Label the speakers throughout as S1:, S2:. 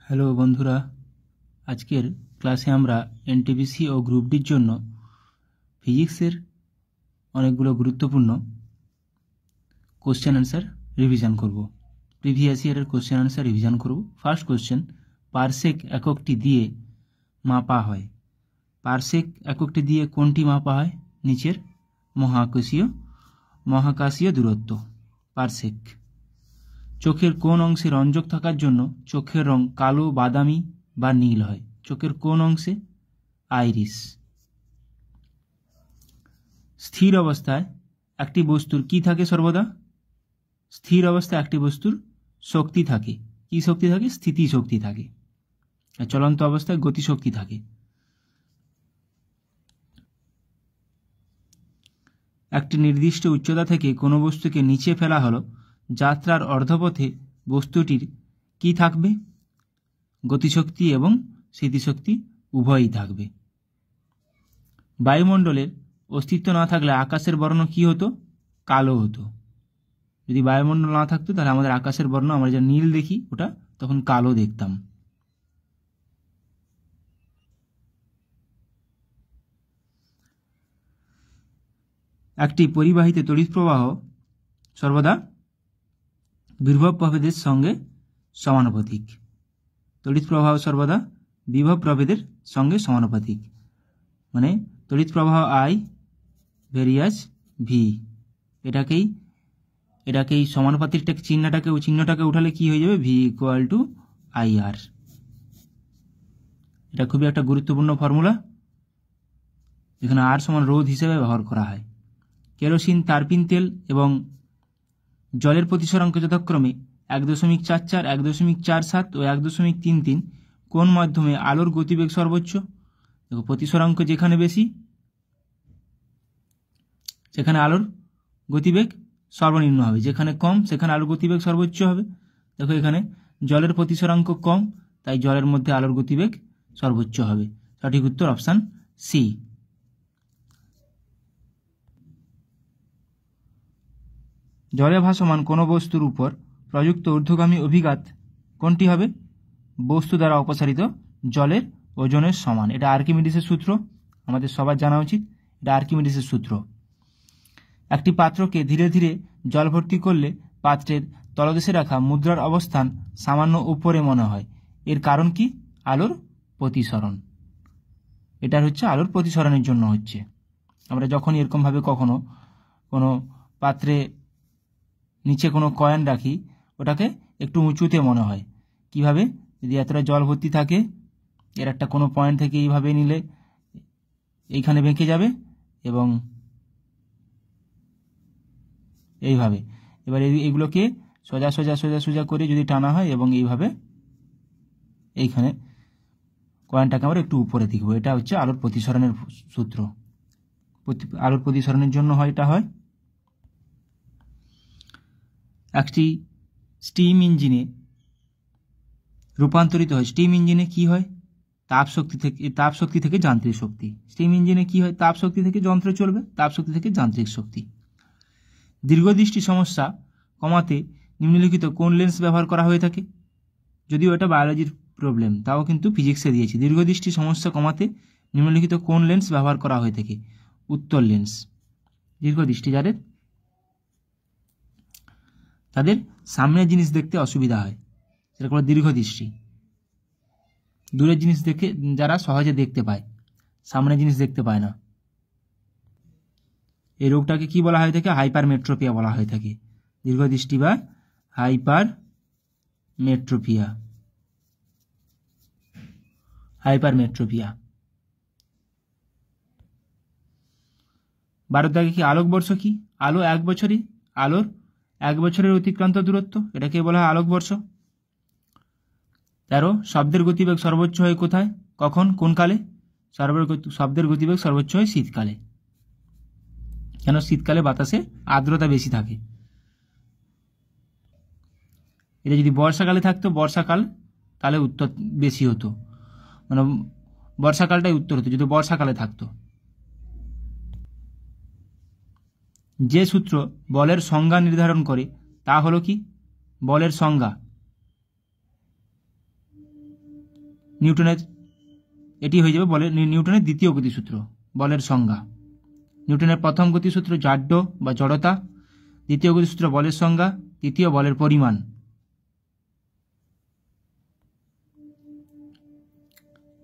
S1: Hello বন্ধুরা, আজকের ক্লাসে আমরা এনটিপিসি ও গ্রুপ ডির জন্য ফিজিক্সের অনেকগুলো গুরুত্বপূর্ণ কোশ্চেন অ্যান্সার রিভিশন করব। প্রিভিয়াস ইয়ারের কোশ্চেন অ্যান্সার রিভিশন করব। ফার্স্ট কোশ্চেন, পারসেক এককটি দিয়ে মাপা হয়। পারসেক এককটি দিয়ে কোনটি মাপা হয়? নিচের মহাকাশীয় দূরত্ব পারসেক। চোখের কোন অংশে রঞ্জক থাকার জন্য চোখের রং কালো, বাদামি বা নীল হয়? চোখের কোন অংশে? আইরিস। স্থির অবস্থায় একটি বস্তুর কি থাকে সর্বদা? স্থির অবস্থায় একটি বস্তুর শক্তি থাকে। কি শক্তি থাকে? স্থিতি শক্তি থাকে। চলন্ত অবস্থায় গতিশক্তি থাকে। একটি নির্দিষ্ট উচ্চতা থেকে কোনো বস্তুকে নিচে ফেলা হলো, যাত্রার অর্ধপথে বস্তুটির কি থাকবে? গতিশক্তি এবং স্থিতিশক্তি উভয়ই থাকবে। বায়ুমণ্ডলের অস্তিত্ব না থাকলে আকাশের বর্ণ কি হতো? কালো হতো। যদি বায়ুমণ্ডল না থাকতো তাহলে আমাদের আকাশের বর্ণ, আমরা যা নীল দেখি ওটা তখন কালো দেখতাম। একটি পরিবাহীতে তড়িৎ প্রবাহ সর্বদা বিভব প্রভেদের সঙ্গে সমানুপাতিক। তড়িৎ প্রবাহ সর্বদা বিভব প্রভেদের সঙ্গে সমানুপাতিক, মানে তড়িৎ প্রবাহ আই ভেরিয়াস ভি। এটাকেই সমানুপাতিক চিহ্নটাকে উঠালে কি হয়ে যাবে? ভি ইকুয়াল টু আই আর। এটা খুবই একটা গুরুত্বপূর্ণ ফর্মুলা, যেখানে আর সমান রোধ হিসেবে ব্যবহার করা হয়। কেরোসিন, তারপিন তেল এবং জলের প্রতিসরাঙ্ক যথাক্রমে 1.44, 1.47 ও 1.33 কোন মাধ্যমে আলোর গতিবেগ সর্বোচ্চ? দেখো, প্রতিসরাঙ্ক যেখানে বেশি সেখানে আলোর গতিবেগ সর্বনিম্ন হবে, যেখানে কম সেখানে আলোর গতিবেগ সর্বোচ্চ হবে। দেখো, এখানে জলের প্রতিসরাঙ্ক কম, তাই জলের মধ্যে আলোর গতিবেগ সর্বোচ্চ হবে। সঠিক উত্তর অপশান সি। জলে ভাসমান কোনো বস্তুর উপর প্রযুক্ত ঊর্ধ্বগামী অভিঘাত কোনটি হবে? বস্তু দ্বারা অপসারিত জলের ওজনের সমান। এটা আর্কিমিডিসের সূত্র, আমাদের সবার জানা উচিত। এটা আর্কিমিডিসের সূত্র। একটি পাত্রকে ধীরে ধীরে জল ভর্তি করলে পাত্রের তলদেশে রাখা মুদ্রার অবস্থান সামান্য উপরে মনে হয়। এর কারণ কি? আলোর প্রতিসরণ। এটা হচ্ছে আলোর প্রতিসরণের জন্য হচ্ছে। আমরা যখন এরকমভাবে কখনো কোনো পাত্রে নিচে কোনো কয়েন রাখি, ওটাকে একটু উঁচুতে মনে হয়। কিভাবে? যদি এতটা জল ভর্তি থাকে, এর একটা কোনো পয়েন্ট থেকে এইভাবে নিলে এইখানে বেঁকে যাবে এবং এইভাবে। এবার এইগুলোকে সোজা সোজা সোজা সোজা করে যদি টানা হয় এবং এইভাবে এইখানে কয়েনটাকে আমরা একটু উপরে দেখব। এটা হচ্ছে আলোর প্রতিসরণের সূত্র। আলোর প্রতিসরণের জন্য এটা হয়। একটি স্টিম ইঞ্জিনে রূপান্তরিত হয়। স্টিম ইঞ্জিনে কি হয়? তাপ শক্তি থেকে যান্ত্রিক শক্তি। স্টিম ইঞ্জিনে কি হয়? তাপ শক্তি থেকে যন্ত্র চলবে, তাপ শক্তি থেকে যান্ত্রিক শক্তি। দীর্ঘদৃষ্টি সমস্যা কমাতে নিম্নলিখিত কোন লেন্স ব্যবহার করা হয়ে থাকে? যদিও এটা বায়োলজির প্রবলেম, তাও কিন্তু ফিজিক্সে দিয়েছি। দীর্ঘদৃষ্টি সমস্যা কমাতে নিম্নলিখিত কোন লেন্স ব্যবহার করা হয়ে থাকে? উত্তল লেন্স। দীর্ঘদৃষ্টি যাদের, তাদের সামনের জিনিস দেখতে অসুবিধা হয়, সেটা কোনো দীর্ঘদৃষ্টি। দূরের জিনিস দেখে যারা সহজে দেখতে পায়, সামনের জিনিস দেখতে পায় না, এই রোগটাকে কি বলা হয়ে থাকে? হাইপারমেট্রোপিয়া বলা হয়ে থাকে। দীর্ঘদৃষ্টি বা হাইপারমেট্রোপিয়া। 12 দাগে কি আলোকবর্ষ কি? আলোর 1 বছরের অতিক্রান্ত দূরত্ব, এটাকে বলা হয় আলোকবর্ষ। 13, শব্দের গতিবেগ সর্বোচ্চ হয় কোথায়, কখন, কোন কালে? শব্দের গতিবেগ সর্বোচ্চ হয় শীতকালে। কেন? শীতকালে বাতাসে আর্দ্রতা বেশি থাকে। এটা যদি বর্ষাকালে থাকতো, বর্ষাকাল, তাহলে উত্তর বেশি হতো, মানে বর্ষাকালটাই উত্তর হতো যদি বর্ষাকালে থাকতো। যে সূত্র বলের সংজ্ঞা নির্ধারণ করে তা হলো কি? বলের সংজ্ঞা নিউটনের এটি হয়ে যাবে বলের নিউটনের দ্বিতীয় গতিসূত্র, বলের সংজ্ঞা। নিউটনের প্রথম গতিসূত্র জাড্য বা জড়তা, দ্বিতীয় গতিসূত্র বলের সংজ্ঞা, তৃতীয় বলের পরিমাণ।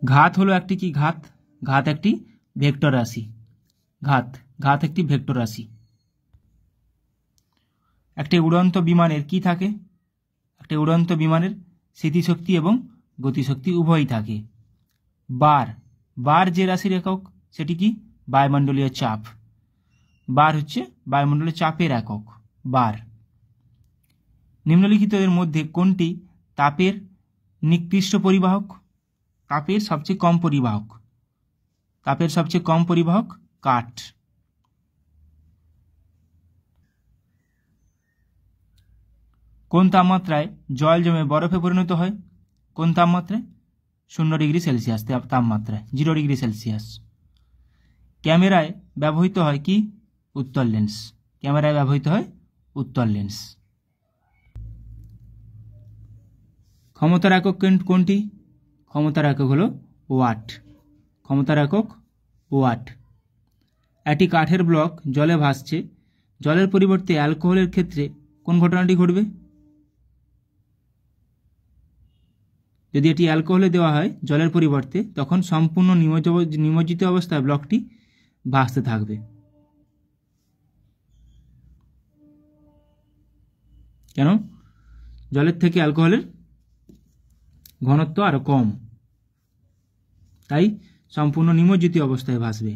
S1: ঘাত হলো একটি কি? ঘাত একটি ভেক্টর রাশি। ঘাত একটি ভেক্টর রাশি। একটি উড়ন্ত বিমানের কি থাকে? একটি উড়ন্ত বিমানের স্থিতিশক্তি এবং গতিশক্তি উভয়ই থাকে। বার যে রাশির একক সেটি কি? বায়ুমণ্ডলীয় চাপ। বার হচ্ছে বায়ুমণ্ডলীয় চাপের একক বার। নিম্নলিখিতদের মধ্যে কোনটি তাপের নিকৃষ্ট পরিবাহক? তাপের সবচেয়ে কম পরিবাহক কাঠ। কোন তাপমাত্রায় জল জমে বরফে পরিণত হয়? কোন তাপমাত্রায়? 0 ডিগ্রি সেলসিয়াস তাপমাত্রায়, 0 ডিগ্রি সেলসিয়াস। ক্যামেরায় ব্যবহৃত হয় কি? উত্তল লেন্স। ক্যামেরায় ব্যবহৃত হয় উত্তল লেন্স। ক্ষমতার একক কোনটি? ক্ষমতার একক হলো ওয়াট। ক্ষমতার একক ওয়াট। একটি কাঠের ব্লক জলে ভাসছে, জলের পরিবর্তে অ্যালকোহলের ক্ষেত্রে কোন ঘটনাটি ঘটবে? যদি এটি অ্যালকোহলে দেওয়া হয় জলের পরিবর্তে, তখন সম্পূর্ণ নিমজ্জিত অবস্থায় ব্লকটি ভাসতে থাকবে। কেন? জলের থেকে অ্যালকোহলের ঘনত্ব আরো কম, তাই সম্পূর্ণ নিমজ্জিত অবস্থায় ভাসবে।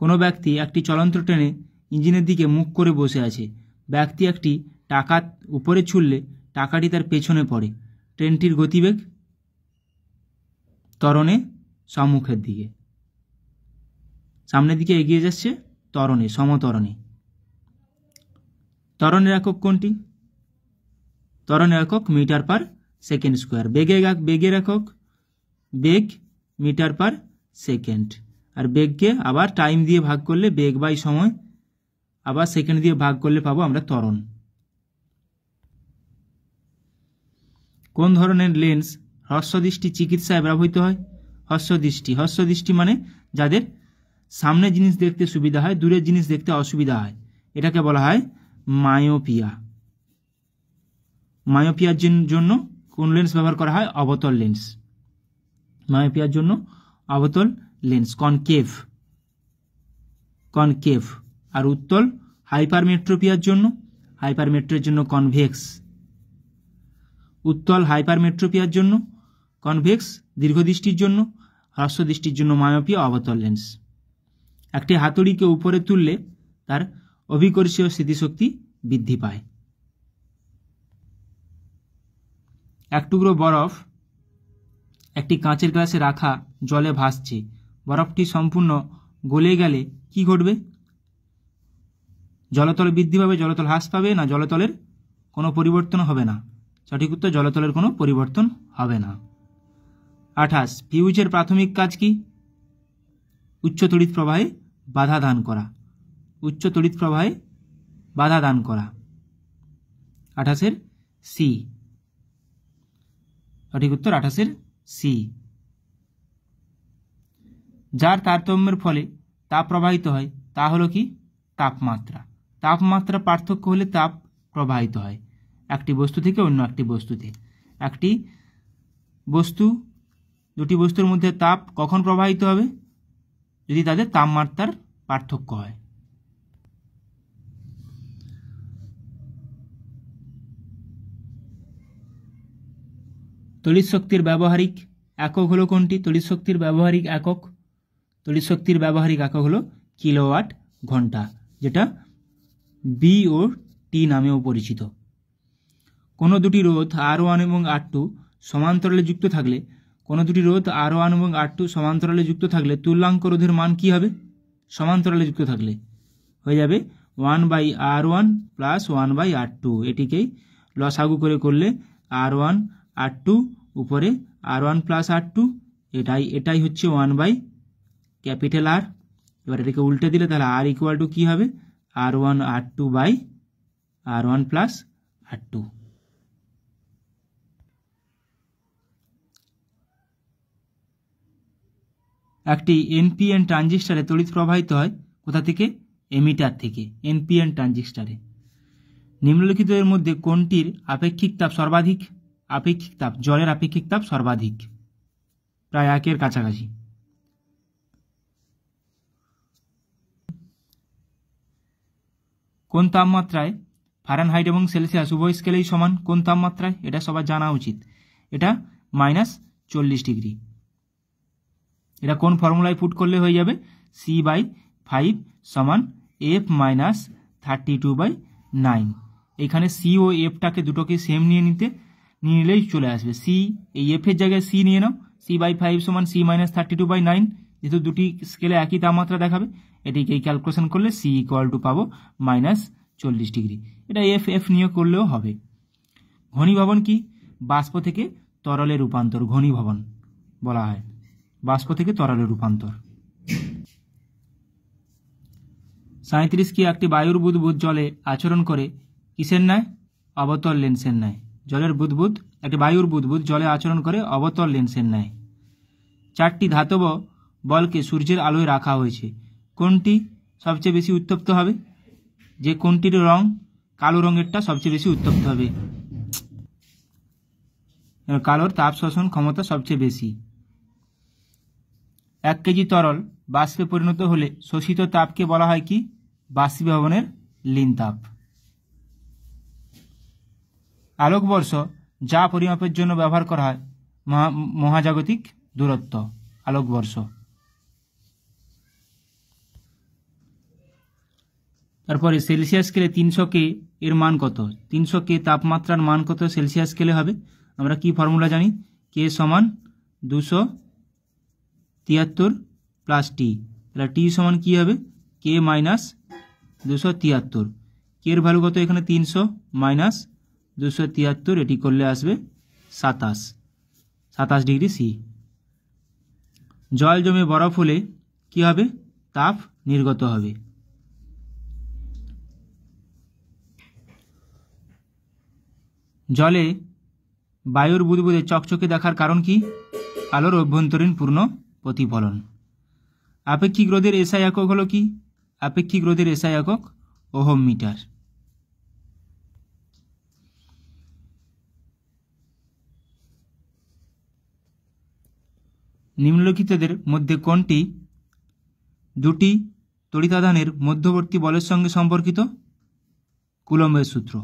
S1: কোনো ব্যক্তি একটি চলন্ত ট্রেনে ইঞ্জিনের দিকে মুখ করে বসে আছে। ব্যক্তি একটি টাকা উপরে ছুঁড়লে টাকাটি তার পেছনে পড়ে। ট্রেনটির গতিবেগ? ত্বরণে সম্মুখের দিকে, সামনের দিকে এগিয়ে যাচ্ছে ত্বরণে, সমত্বরণে। ত্বরণের একক কোনটি? ত্বরণের একক মিটার পার সেকেন্ড স্কোয়ার। বেগের একক বেগ মিটার পার সেকেন্ড। আর বেগকে আবার টাইম দিয়ে ভাগ করলে, বেগ বাই সময়, আবার সেকেন্ড দিয়ে ভাগ করলে পাবো আমরা ত্বরণ। কোন ধরনের লেন্স হ্রস্বদৃষ্টি চিকিৎসায় ব্যবহৃত হয়? হ্রস্বদৃষ্টি মানে যাদের সামনে জিনিস দেখতে সুবিধা হয়, দূরের জিনিস দেখতে অসুবিধা হয়, এটাকে বলা হয় মায়োপিয়া। মায়োপিয়ার জন্য কোন লেন্স ব্যবহার করা হয়? অবতল লেন্স। মায়োপিয়ার জন্য অবতল লেন্স, কনকেভ। আর উত্তল হাইপারমেট্রোপিয়ার জন্য কনভেক্স। উত্তল হাইপারমেট্রোপিয়ার জন্য কনভেক্স দীর্ঘদৃষ্টির জন্য, হ্রস্বদৃষ্টির জন্য মায়োপিয়া অবতল লেন্স। একটি হাতুড়িকে উপরে তুললে তার অভিকর্ষীয় স্মৃতিশক্তি বৃদ্ধি পায়। এক টুকরো বরফ একটি কাঁচের গ্লাসে রাখা জলে ভাসছে। বরফটি সম্পূর্ণ গলে গেলে কি ঘটবে? জলতল বৃদ্ধি পাবে, জলতল হ্রাস পাবে, না জলতলের কোনো পরিবর্তন হবে না? সঠিক উত্তর, জলতলের কোনো পরিবর্তন হবে না। 28 ফিউজের প্রাথমিক কাজ কি? উচ্চ তড়িৎ প্রবাহে বাধা দান করা। উচ্চ তড়িৎ প্রবাহে বাধা দান করা। 28 সি। সঠিক উত্তর 28 সি। যার তারতম্যের ফলে তাপ প্রবাহিত হয় তা হলো কি? তাপমাত্রা। তাপমাত্রা পার্থক্য হলে তাপ প্রবাহিত হয় একটি বস্তু থেকে অন্য একটি বস্তুতে। একটি বস্তু, দুটি বস্তুর মধ্যে তাপ কখন প্রবাহিত হবে? যদি তাদের তাপমাত্রার পার্থক্য হয়। তড়িৎ শক্তির ব্যবহারিক একক হলো কোনটি? তড়িৎ শক্তির ব্যবহারিক একক হলো কিলোওয়াট ঘন্টা, যেটা বি ও টি নামেও পরিচিত। কোনো দুটি রোধ R1 এবং R2 সমান্তরালে যুক্ত থাকলে তুল্যাঙ্ক রোধের মান কি হবে? সমান্তরালে যুক্ত থাকলে হয়ে যাবে 1/R1 প্লাস 1/R2। এটিকেই লসাগু করলে R1 R2 উপরে R1 প্লাস R2, এটাই হচ্ছে 1/R। এবার এটাকে উল্টে দিলে তাহলে R ইকুয়াল টু কী হবে? R1 R2 by R1 plus R2। একটি এনপিএন ট্রানজিস্টারে তড়িৎ প্রবাহিত হয় কোথা থেকে? এমিটার থেকে, এনপিএন ট্রানজিস্টারে। নিম্নলিখিতের মধ্যে কোনটির আপেক্ষিক তাপ সর্বাধিক? আপেক্ষিক তাপ, জলের আপেক্ষিক তাপ সর্বাধিক, প্রায় 1-এর কাছাকাছি। কোন তাপমাত্রায় ফারেনহাইট এবং সেলসিয়াস উভয় স্কেলেই সমান? কোন তাপমাত্রায়? এটা সবার জানা উচিত। এটা -40 ডিগ্রি। এটা কোন ফর্মুলায় পুট করলে হয়ে যাবে? C/5 = F - 32/9। এখানে সি ও এফটাকে দুটোকে সেম নিয়ে নিলেই চলে আসবে। সি, এই এফ এর জায়গায় সি নিয়ে নাও, C/5 = C - 32/9। যেহেতু দুটি স্কেলে একই তাপমাত্রা দেখাবে, এটিকে ক্যালকুলেশন করলে সি = পাবো -40 ডিগ্রি। এটা এফ নিয়ে করলেও হবে। ঘনীভবন কি? বাষ্প থেকে তরলে রূপান্তর ঘনীভবন বলা হয়। বাষ্প থেকে তরলে রূপান্তর। 37 কি একটি বায়ুর বুদবুদ জলে আচরণ করে কিসের ন্যায়? অবতল লেন্সের ন্যায়। জলের বুদবুদ, একটি বায়ুর বুদবুদ জলে আচরণ করে অবতল লেন্সের ন্যায়। 4টি ধাতব বলকে সূর্যের আলোয় রাখা হয়েছে, কোনটি সবচেয়ে বেশি উত্তপ্ত হবে? যে কোনটির রং কালো রঙেরটা সবচেয়ে বেশি উত্তপ্ত হবে, কালোর তাপ শোষণ ক্ষমতা সবচেয়ে বেশি। 1 কেজি তরল বাষ্পে পরিণত হলে শোষিত তাপকে বলা হয় কি? বাষ্পীভবনের লীন তাপ। আলোকবর্ষ যা পরিমাপের জন্য ব্যবহার করা হয় মহাজাগতিক দূরত্ব, আলোকবর্ষ। তারপরে সেলসিয়াস স্কেলে 300K এর মান কত? 300K তাপমাত্রার মান কত সেলসিয়াস স্কেলে হবে? আমরা কি ফর্মুলা জানি? K = 273 + T। তাহলে T সমান কি হবে? K - 273। K এর ভ্যালু কত এখানে? 300 - 273, এটি করলে আসবে 27 ডিগ্রি সি। জল জমে বরফ হলে কি হবে? তাপ নির্গত হবে। জলে বায়ুর বুদবুদে চকচকে দেখার কারণ কি? আলোর অভ্যন্তরীণ পূর্ণ প্রতিফলন। আপেক্ষিক রোধের এসআই একক হলো কি? আপেক্ষিক রোধের এসআই একক ওহম মিটার। নিম্নলিখিতদের মধ্যে কোনটি দুটি তড়িতাধানের মধ্যবর্তী বলের সঙ্গে সম্পর্কিত? কুলম্বের সূত্র।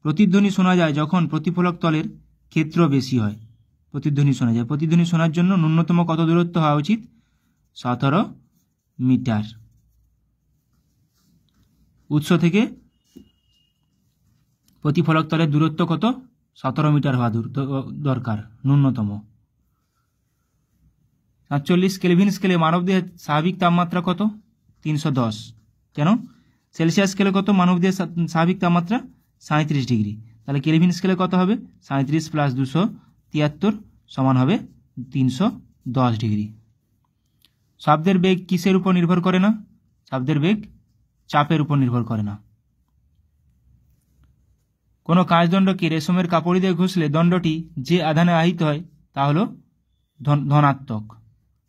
S1: প্রতিধ্বনি শোনা যায় যখন প্রতিফলক তলের ক্ষেত্র বেশি হয়। প্রতিধ্বনি শোনা যায়, প্রতিধ্বনি শোনার জন্য ন্যূনতম কত দূরত্ব হওয়া উচিত? 17 মিটার। উৎস থেকে প্রতিফলক তলের দূরত্ব কত? 17 মিটার হওয়া দরকার ন্যূনতম। 47 কেলভিন স্কেলে মানবদেহের স্বাভাবিক তাপমাত্রা কত? 310। কেন? সেলসিয়াস স্কেলে কত মানবদেহের স্বাভাবিক তাপমাত্রা? 37 ডিগ্রি। তাহলে কেলভিন স্কেলে কত হবে? 37 + 273 সমান হবে 310 ডিগ্রি। শব্দের বেগ কিসের উপর নির্ভর করে না? শব্দের বেগ চাপের উপর নির্ভর করে না। কোনো কাঁচদণ্ডকে রেশমের কাপড় দিয়ে ঘষলে দণ্ডটি যে আধানে আহিত হয় তা হলো ধনাত্মক।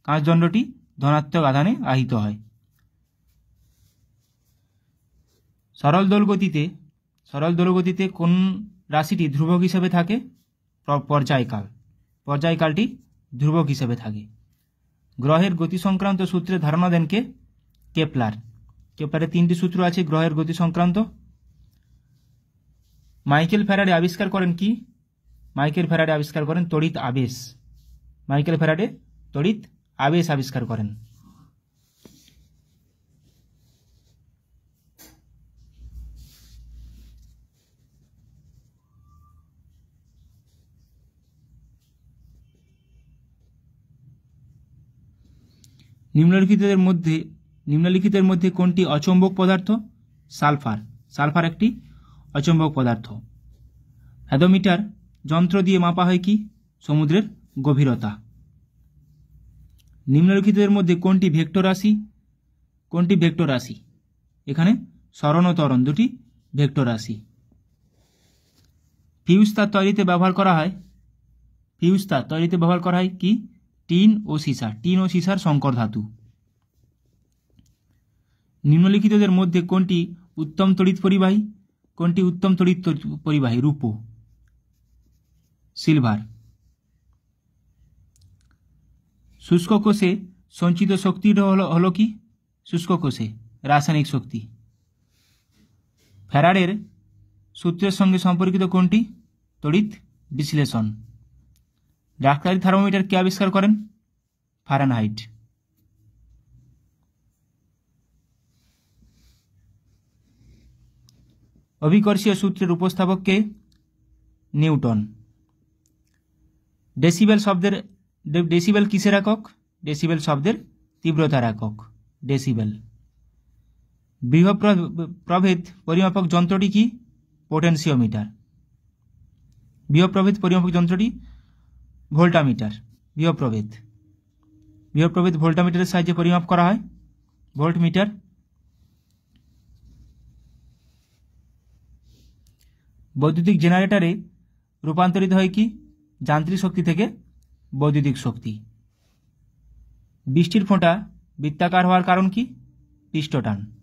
S1: কাঁচদণ্ডটি ধনাত্মক আধানে আহিত হয়। সরল দোলগতিতে কোন রাশিটি ধ্রুবক হিসেবে থাকে? পর্যায়কাল। পর্যায়কালটি ধ্রুবক হিসেবে থাকে। গ্রহের গতি সংক্রান্ত সূত্রের ধারণা দেন কে? কেপলার। কেপলারের 3টি সূত্র আছে গ্রহের গতি সংক্রান্ত। মাইকেল ফ্যারাডে আবিষ্কার করেন কি? মাইকেল ফ্যারাডে আবিষ্কার করেন তড়িৎ আবেশ। মাইকেল ফ্যারাডে তড়িৎ আবেশ আবিষ্কার করেন। নিম্নলিখিতের মধ্যে কোনটি অচৌম্বক পদার্থ? সালফার। সালফার একটি অচৌম্বক পদার্থ। হ্যাডোমিটার যন্ত্র দিয়ে মাপা হয় কি? সমুদ্রের গভীরতা। নিম্নলিখিতের মধ্যে কোনটি ভেক্টর রাশি? কোনটি ভেক্টর রাশি? এখানে সরণ ও ত্বরণ দুটি ভেক্টর রাশি। ফিউজ তার তৈরিতে ব্যবহার করা হয় কি? টিন ও সীসা। টিন ও সীসার সংকর ধাতু। নিম্নলিখিতদের মধ্যে কোনটি উত্তম তড়িৎ পরিবাহী? কোনটি উত্তম তড়িৎ পরিবাহী? রূপো, সিলভার। শুষ্ক কোষে সঞ্চিত শক্তি হলো কি? শুষ্ক কোষে রাসায়নিক শক্তি। ফ্যারাডের সূত্রের সঙ্গে সম্পর্কিত কোনটি? তড়িৎ বিশ্লেষণ। ডাক্তারি থার্মোমিটার কে আবিষ্কার করেন? ফারেনহাইট। অভিকর্ষীয় সূত্রের উপস্থাপক কে? নিউটন। ডেসিবেল কিসের একক? ডেসিবেল শব্দের তীব্রতার একক, ডেসিবেল। বিভব প্রভেদ পরিমাপক যন্ত্রটি কি? পোটেনশিওমিটার। বিভব প্রভেদ পরিমাপক যন্ত্রটি ভোল্টামিটার। বিভব প্রভেদ ভোল্টামিটারের সাহায্যে পরিমাপ করা হয়, ভোল্টমিটার। বৈদ্যুতিক জেনারেটরে রূপান্তরিত হয় কি? যান্ত্রিক শক্তি থেকে বৈদ্যুতিক শক্তি। বৃষ্টির ফোঁটা বৃত্তাকার হওয়ার কারণ কি? পৃষ্ঠটান।